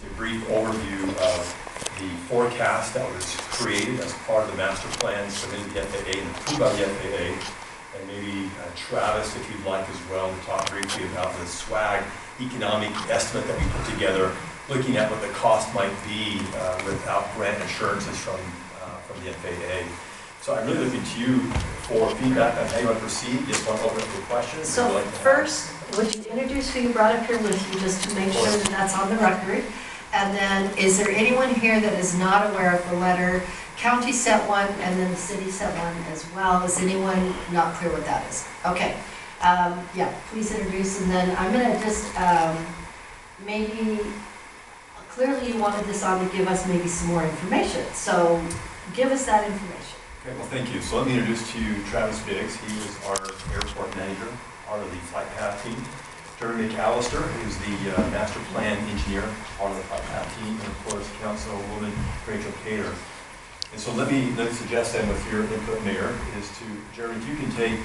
a brief overview of the forecast that was created as part of the master plan submitted to the FAA and approved by the FAA. And maybe Travis, if you'd like as well, to talk briefly about the SWAG economic estimate that we put together, looking at what the cost might be without grant assurances from the FAA. So I'm really looking to you for feedback on how you want to proceed. Just want to open up for questions. So first, would you introduce who you brought up here with you, just to make sure that that's on the record? And then, is there anyone here that is not aware of the letter? County sent one, and then the city sent one as well. Is anyone not clear what that is? Okay. Yeah, please introduce, and then I'm going to just maybe, clearly you wanted this on to give us maybe some more information. So give us that information. Okay, well, thank you. So let me introduce to you Travis Biggs. He is our airport manager, part of the flight path team. Jeremy McAllister, who's the master plan engineer, part of the flight path team, and of course, Councilwoman Rachel Kahler. And so let me suggest then, with your input, Mayor, is to, Jeremy, if you can take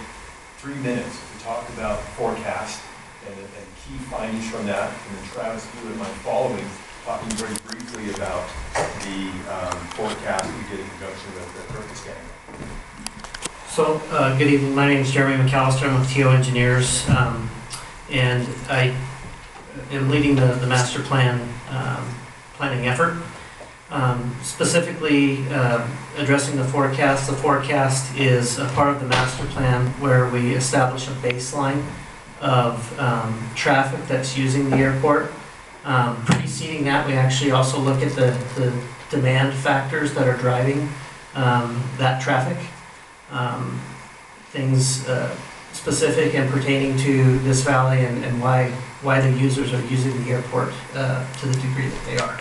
3 minutes to talk about forecast and key findings from that, and then Travis, if you would mind following, talking very briefly about the forecast we did in conjunction with the purpose scanning. So, good evening. My name is Jeremy McAllister. I'm with TO Engineers, and I am leading the master plan planning effort. Specifically addressing the forecast. The forecast is a part of the master plan where we establish a baseline of traffic that's using the airport. Preceding that, we actually also look at the demand factors that are driving that traffic. Things specific and pertaining to this valley and why the users are using the airport to the degree that they are.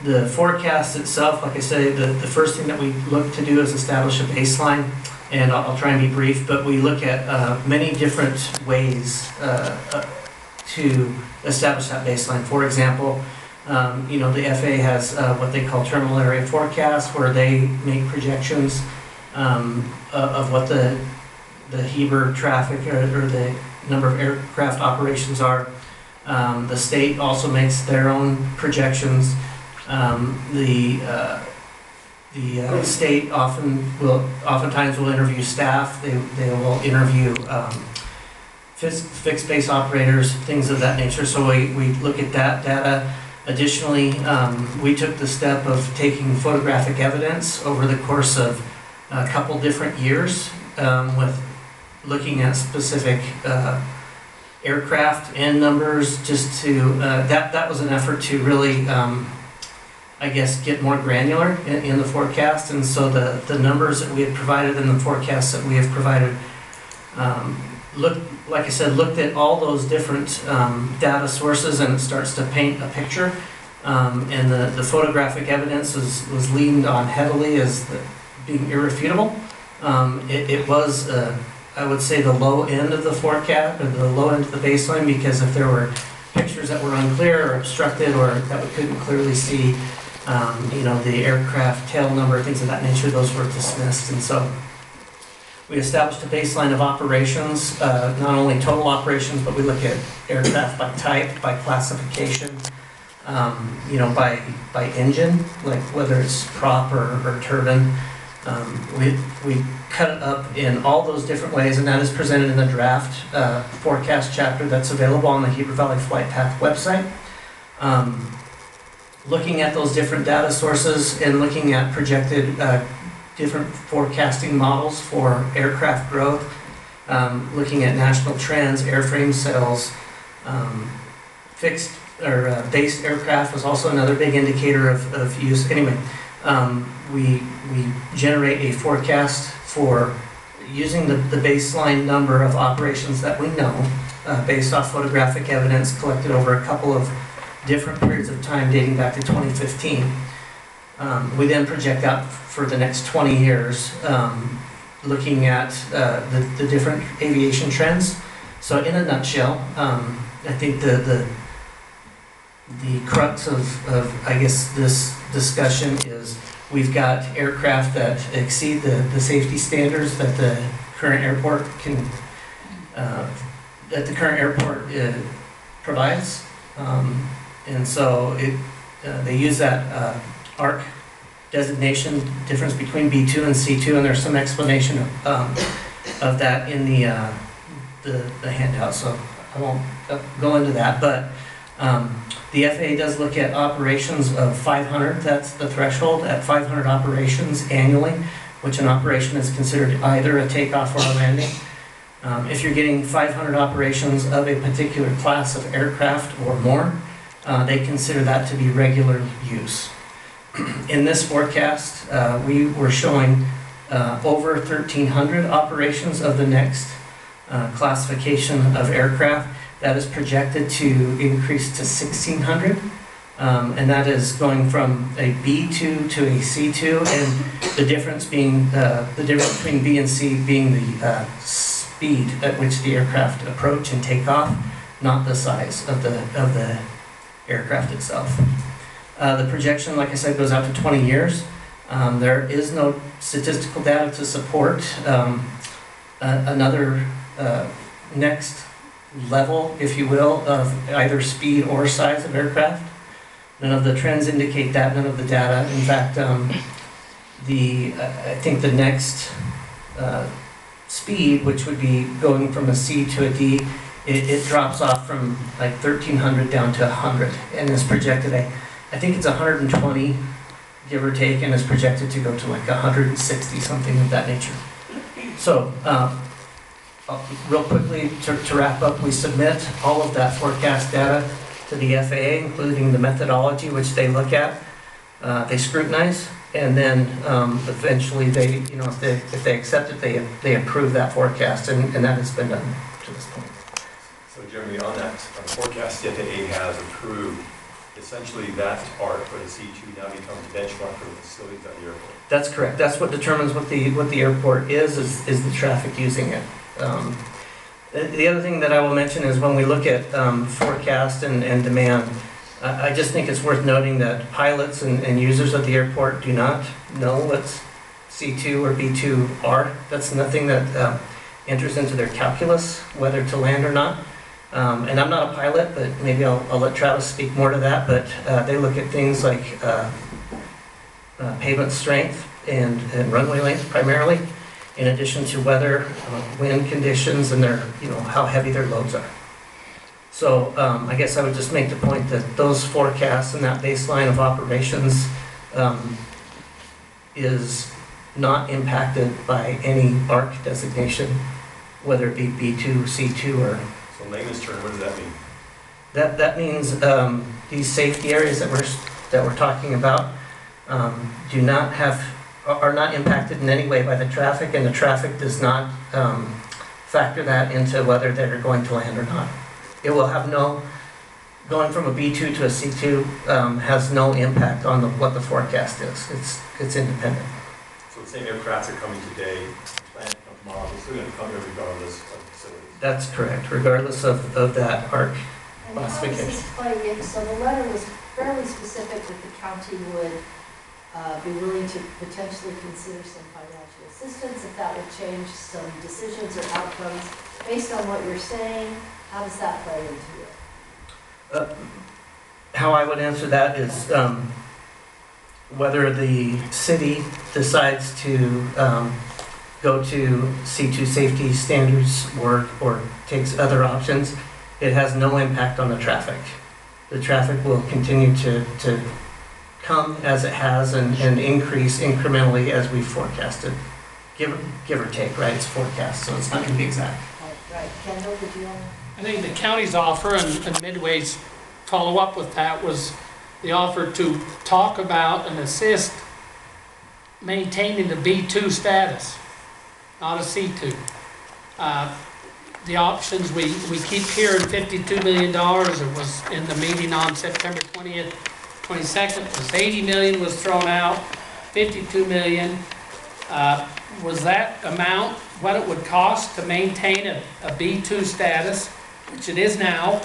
The forecast itself, like I say, the first thing that we look to do is establish a baseline, and I'll try and be brief, but we look at many different ways to establish that baseline. For example, the FAA has what they call terminal area forecasts, where they make projections of what the Heber traffic or the number of aircraft operations are. The state also makes their own projections. The state oftentimes will interview staff. They will interview fixed base operators, things of that nature. So we look at that data. Additionally, we took the step of taking photographic evidence over the course of a couple different years with looking at specific aircraft and numbers, just to that was an effort to really I guess get more granular in the forecast. And so the numbers that we had provided in the forecast that we have provided looked at all those different data sources, and it starts to paint a picture. And the photographic evidence was leaned on heavily as being irrefutable. It was I would say the low end of the forecast, or the low end of the baseline, because if there were pictures that were unclear or obstructed or that we couldn't clearly see, the aircraft tail number, things of that nature, those were dismissed. And so we established a baseline of operations, not only total operations, but we look at aircraft by type, by classification, by engine, like whether it's prop or turbine. We cut it up in all those different ways, and that is presented in the draft forecast chapter that's available on the Heber Valley Flight Path website. Looking at those different data sources and looking at projected different forecasting models for aircraft growth, looking at national trends, airframe sales, fixed or based aircraft was also another big indicator of use. Anyway, we generate a forecast for using the baseline number of operations that we know, based off photographic evidence collected over a couple of different periods of time dating back to 2015. We then project out for the next 20 years, looking at the different aviation trends. So in a nutshell, I think the crux of I guess this discussion is we've got aircraft that exceed the safety standards that the current airport provides. And so they use that ARC designation difference between B2 and C2, and there's some explanation of that in the handout, so I won't go into that. But the FAA does look at operations of 500, that's the threshold, at 500 operations annually, which an operation is considered either a takeoff or a landing. If you're getting 500 operations of a particular class of aircraft or more, they consider that to be regular use. In this forecast, we were showing over 1,300 operations of the next classification of aircraft. That is projected to increase to 1,600, and that is going from a B2 to a C2, and the difference being the difference between B and C being the speed at which the aircraft approach and take off, not the size of the aircraft itself. The projection, like I said, goes out to 20 years. There is no statistical data to support another next level, if you will, of either speed or size of aircraft. None of the trends indicate that, none of the data. In fact, I think the next speed, which would be going from a C to a D, it drops off from like 1,300 down to 100, and is projected, I think it's 120, give or take, and is projected to go to like 160, something of that nature. So, real quickly, to wrap up, we submit all of that forecast data to the FAA, including the methodology which they look at, they scrutinize, and then eventually they, if they accept it, they approve that forecast, and that has been done to this point. So Jeremy, on that forecast, the FAA has approved essentially that ARC for the C2 now becomes benchmark for the facilities at the airport. That's correct. That's what determines what the airport is the traffic using it. The other thing that I will mention is when we look at forecast and demand, I just think it's worth noting that pilots and users at the airport do not know what C2 or B2 are. That's nothing that enters into their calculus, whether to land or not. And I'm not a pilot, but maybe I'll let Travis speak more to that, but they look at things like pavement strength and runway length primarily, in addition to weather, wind conditions, and how heavy their loads are. So I guess I would just make the point that those forecasts and that baseline of operations is not impacted by any ARC designation, whether it be B2, C2, or... So in layman's term, what does that mean? That means these safety areas that we're talking about are not impacted in any way by the traffic, and the traffic does not factor that into whether they're going to land or not. It will have going from a B2 to a C2 has no impact on what the forecast is. It's independent. So the same aircrafts are coming today, plan to come tomorrow, they're still going to come here regardless of the facilities. That's correct, regardless of that ARC classification. And how does this play in? So the letter was fairly specific that the county would be willing to potentially consider some financial assistance if that would change some decisions or outcomes. Based on what you're saying, how does that play into it? How I would answer that is whether the city decides to go to C2 safety standards or takes other options, it has no impact on the traffic. The traffic will continue to come as it has and increase incrementally as we forecasted. Give or take, right? It's forecast, so it's not going to be exact. Right. Kendal, did you want to? I think the county's offer and Midway's follow-up with that was the offer to talk about and assist maintaining the B2 status, not a C2. The options, we keep hearing $52 million. It was in the meeting on September 20th, 22nd, was $80 million was thrown out, $52 million. Was that amount what it would cost to maintain a B2 status, which it is now?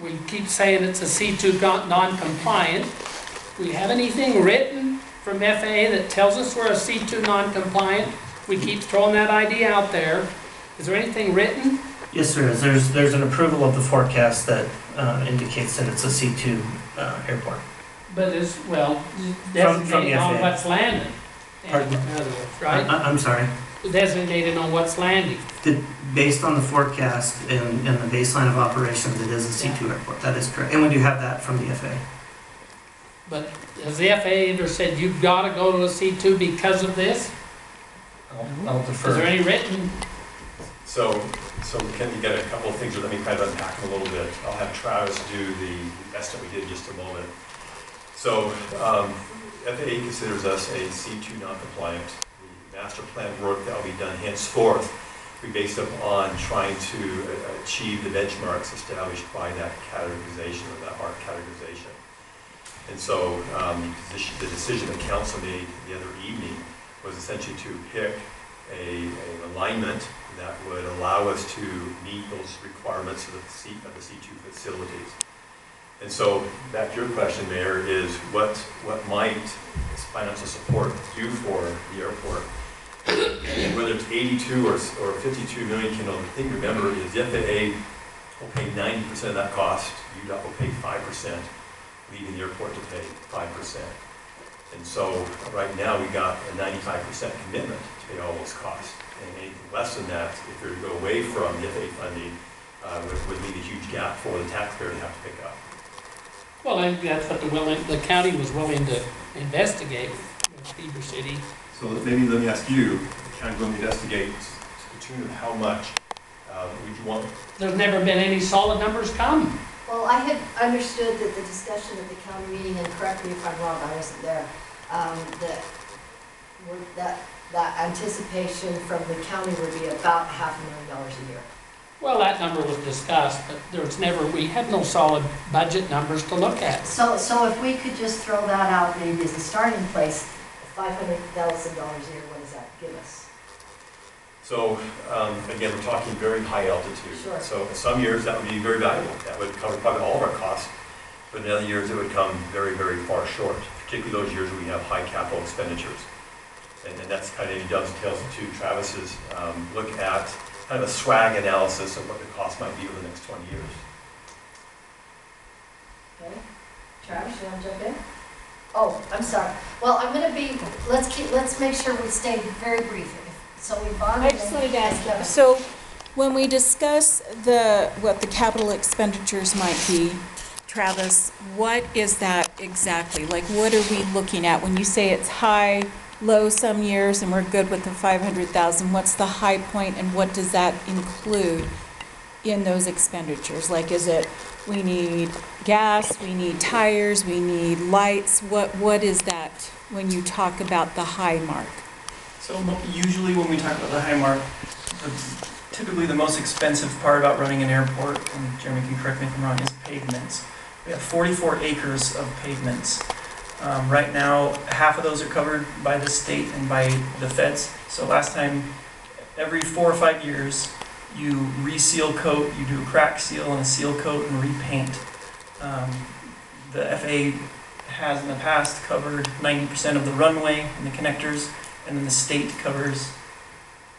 We keep saying it's a C2 non-compliant. We have anything written from FAA that tells us we're a C2 non-compliant? We keep throwing that idea out there. Is there anything written? Yes, there is. There's an approval of the forecast that indicates that it's a C2 airport. But it's, well, From the designated on FAA. what's landing. In Pardon? other words, right? I'm sorry. Designated on what's landing. Based on the forecast and the baseline of operations, it is a C2 airport. That is correct. And we do have that from the FAA. But has the FAA ever said you've got to go to a C2 because of this? I'll Is there defer. any written? So Ken, you got a couple of things, but let me kind of unpack them a little bit. I'll have Travis do the estimate we did in just a moment. So FAA considers us a C2 non-compliant. The master plan work that will be done henceforth, we based upon trying to achieve the benchmarks established by that categorization or that ARC categorization. And so the decision the council made the other evening was essentially to pick an alignment that would allow us to meet those requirements of the C2 facilities. And so back to your question, Mayor, is what might this financial support do for the airport? And whether it's 82 or 52 million, the thing to remember is the FAA will pay 90% of that cost. UDOT will pay 5%, leaving the airport to pay 5%. And so right now we got a 95% commitment to pay all those costs. And anything less than that, if we were to go away from the FAA funding, would leave a huge gap for the taxpayer to have to pick up. Well, I think that's what the county was willing to investigate with Heber City. So maybe let me ask you, the county will investigate to the tune of how much would you want? There's never been any solid numbers come. Well, I had understood that the discussion at the county meeting, and correct me if I'm wrong, I wasn't there, that anticipation from the county would be about $500,000 a year. Well, that number was discussed, but we had no solid budget numbers to look at. So if we could just throw that out maybe as a starting place, $500,000 a year, what does that give us? So again, we're talking very high altitude. Sure. So in some years that would be very valuable. That would cover probably all of our costs. But in other years it would come very, very far short, particularly those years where we have high capital expenditures. And that's kind of dovetails to Travis's look at kind of a swag analysis of what the cost might be over the next 20 years. Okay, Travis, you want to jump in? Oh, I'm sorry. Well, I'm going to be, let's make sure we stay very brief. So Yvonne. I just wanted to ask, so when we discuss what the capital expenditures might be, Travis, what is that exactly? Like, what are we looking at? When you say it's high, low some years, and we're good with the 500,000, what's the high point, and what does that include in those expenditures? Like, is it, we need gas, we need tires, we need lights, what is that when you talk about the high mark? So usually when we talk about the high mark, typically the most expensive part about running an airport, and Jeremy can correct me if I'm wrong, is pavements. We have 44 acres of pavements. Right now, half of those are covered by the state and by the feds. So last time, every 4 or 5 years, you reseal coat, you do a crack seal and a seal coat and repaint. The FAA has in the past covered 90% of the runway and the connectors, and then the state covers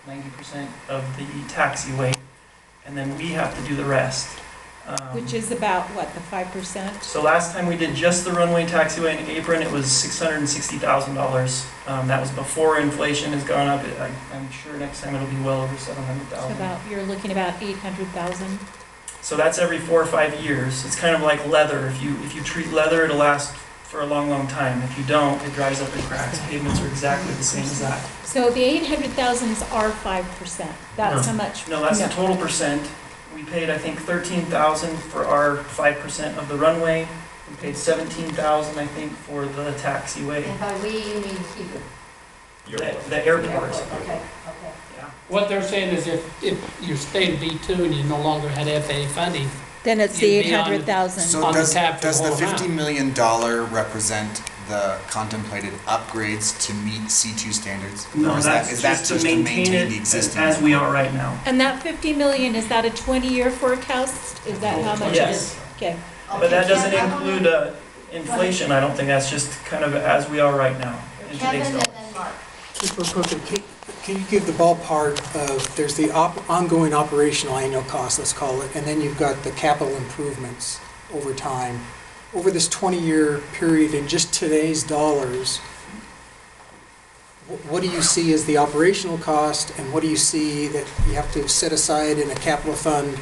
90% of the taxiway, and then we have to do the rest. Which is about, what, the 5%? So last time we did just the runway, taxiway, and apron, it was $660,000. That was before inflation has gone up. I'm sure next time it'll be well over $700,000. You're looking about 800,000. So that's every 4 or 5 years. It's kind of like leather. If you treat leather, it'll last for a long, long time. If you don't, it dries up and cracks. Pavements are exactly the same as that. So the 800,000 is our 5%. That's how much? No, that's the total percent. We paid, I think, $13,000 for our 5% of the runway. We paid $17,000, I think, for the taxiway. And by we, you mean Heber? The airport. Okay. Yeah. What they're saying is if you stayed B2 and you no longer had FAA funding, Then it's the You'd be on- 800,000. So on the does tap for the the whole $50 amount. million represent the contemplated upgrades to meet C2 standards? No, Or is that's that just to maintain the it existing? as we are right now. And that 50 million, is that a 20-year forecast? Is that how much it Yes. is? Okay. But that doesn't Kevin, include inflation, I don't think. That's just kind of as we are right now in Kevin today's and dollars. then Mark. Just real quickly, can you give the ballpark of, there's the ongoing operational annual cost, let's call it, and then you've got the capital improvements over time. Over this 20-year period, in just today's dollars, what do you see as the operational cost, and what do you see that you have to set aside in a capital fund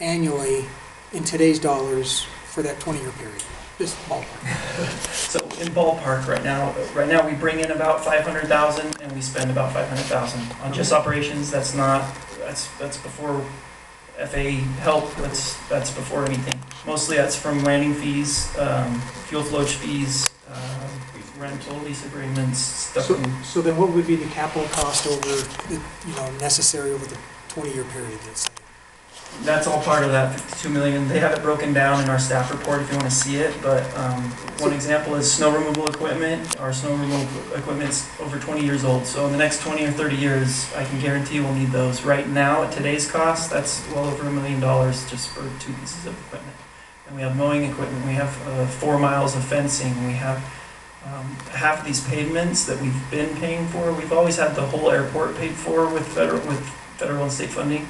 annually in today's dollars for that 20-year period? Just ballpark. So in ballpark right now we bring in about 500,000 and we spend about 500,000 on just operations. That's before FAA help. That's before anything. Mostly that's from landing fees, fuel float fees, rental, lease agreements, stuff. So then what would be the capital cost over, necessary over the 20-year period, let's say? That's all part of that 52 million. They have it broken down in our staff report if you want to see it, but one example is snow removal equipment. Our snow removal equipment's over 20 years old, so in the next 20 or 30 years, I can guarantee we'll need those. Right now, at today's cost, that's well over $1 million just for 2 pieces of equipment. And we have mowing equipment, we have 4 miles of fencing, we have half of these pavements that we've been paying for. We've always had the whole airport paid for with federal and state funding.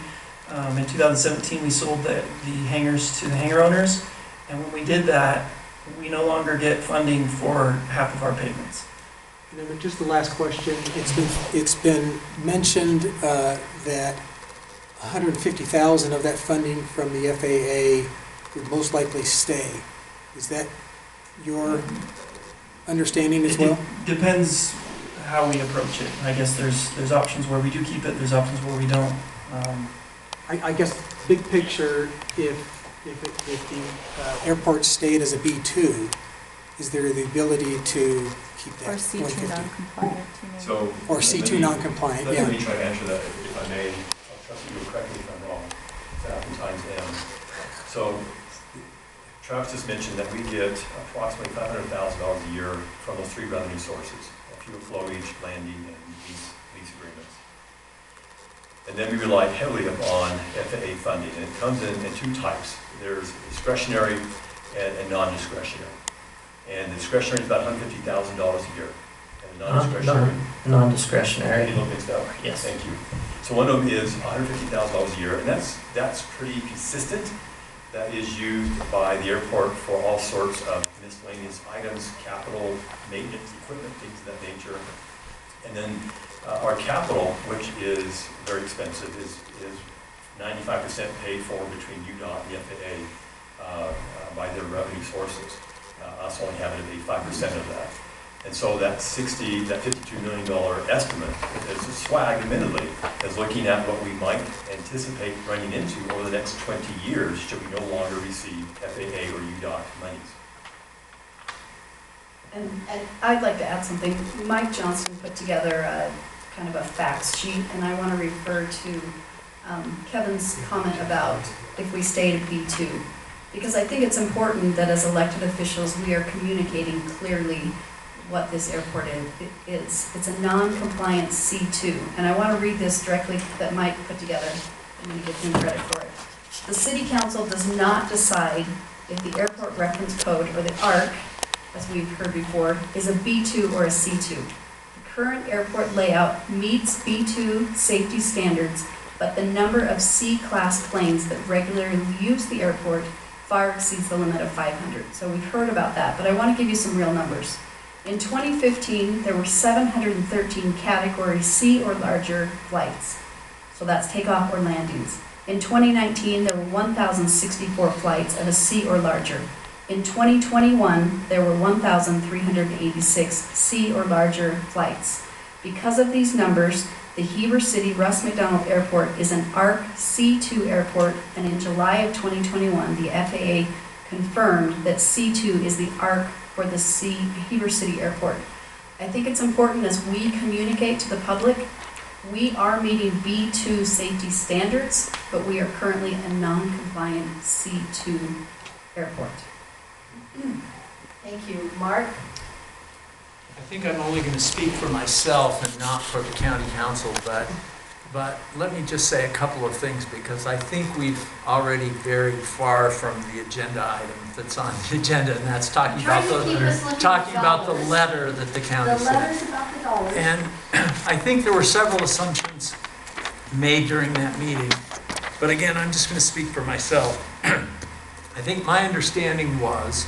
In 2017, we sold the hangars to the hangar owners, and when we did that, we no longer get funding for half of our pavements. And then just the last question, it's been mentioned that 150,000 of that funding from the FAA would most likely stay. Is that your understanding as well? It depends how we approach it. I guess there's options where we do keep it, there's options where we don't. I guess, big picture, if the airport stayed as a B2, is there the ability to keep that? Or C2 non-compliant, you mean? So. Or C2 non-compliant, yeah. Let me try to answer that, if I may. I'll trust that you'll correct me if I'm wrong. It's oftentimes am. So, Travis just mentioned that we get approximately $500,000 a year from those 3 revenue sources: fuel flowage, landing, and lease agreements. And then we rely heavily upon FAA funding, and it comes in 2 types. There's discretionary and non-discretionary. And the discretionary is about $150,000 a year. And the non-discretionary? Non-discretionary. You look mixed up? Yes. Thank you. So one of them is $150,000 a year, and that's pretty consistent. That is used by the airport for all sorts of miscellaneous items, capital, maintenance, equipment, things of that nature. And then our capital, which is very expensive, is 95% paid for between UDOT and the FAA by their revenue sources. Us only having to pay 5% of that. And so that $52 million estimate is a swag, admittedly, is looking at what we might anticipate running into over the next 20 years should we no longer receive FAA or UDOT monies. And I'd like to add something. Mike Johnston put together kind of a facts sheet, and I want to refer to Kevin's comment about if we stayed at B2, because I think it's important that as elected officials we are communicating clearly what this airport is. It's a non-compliant C2, and I want to read this directly that Mike put together. I'm going to give him credit for it. The City Council does not decide if the airport reference code, or the ARC, as we've heard before, is a B2 or a C2. The current airport layout meets B2 safety standards, but the number of C-class planes that regularly use the airport far exceeds the limit of 500. So we've heard about that, but I want to give you some real numbers. In 2015, there were 713 Category C or larger flights. So that's takeoff or landings. In 2019, there were 1,064 flights of a C or larger. In 2021, there were 1,386 C or larger flights. Because of these numbers, the Heber City Russ McDonald Airport is an ARC C2 airport, and in July of 2021, the FAA confirmed that C2 is the ARC for the Heber City Airport. I think it's important as we communicate to the public, we are meeting B2 safety standards, but we are currently a non-compliant C2 airport. Thank you. Mark? I think I'm only going to speak for myself and not for the county council, but But let me just say a couple of things, because I think we've already very far from the agenda item that's on the agenda, and that's talking about the letter that the county The sent. letter's about the dollars. And I think there were several assumptions made during that meeting. But again, I'm just going to speak for myself. I think my understanding was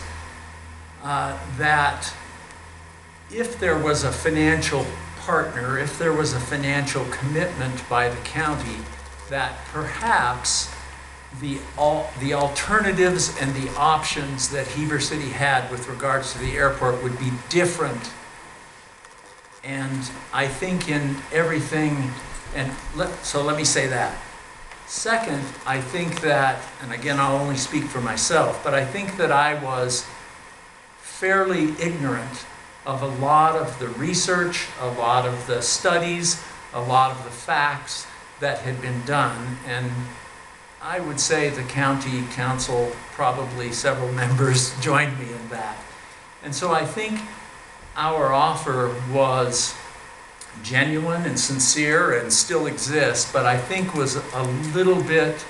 that if there was a financial partner, if there was a financial commitment by the county, that perhaps the alternatives and the options that Heber City had with regards to the airport would be different. And I think in everything, so let me say that. Second, I think that, and again, I'll only speak for myself, but I think that I was fairly ignorant of a lot of the research, a lot of the studies, a lot of the facts that had been done. And I would say the county council, probably several members, joined me in that. And so I think our offer was genuine and sincere and still exists, but I think was a little bit,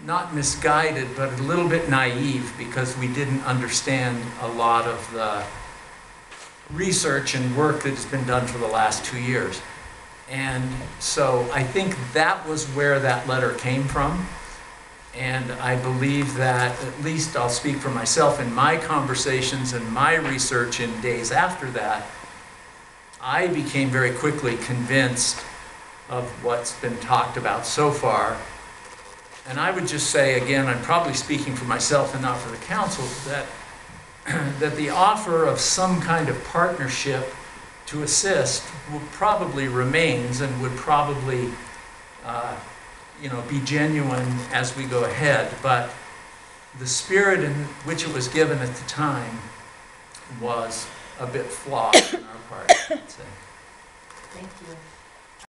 not misguided, but a little bit naive, because we didn't understand a lot of the research and work that has been done for the last 2 years. And so I think that was where that letter came from. And I believe that, at least I'll speak for myself, in my conversations and my research in days after that, I became very quickly convinced of what's been talked about so far. And I would just say, again, I'm probably speaking for myself and not for the council, that that the offer of some kind of partnership to assist will probably remains and would probably be genuine as we go ahead. But the spirit in which it was given at the time was a bit flawed on our part, I'd say. Thank you.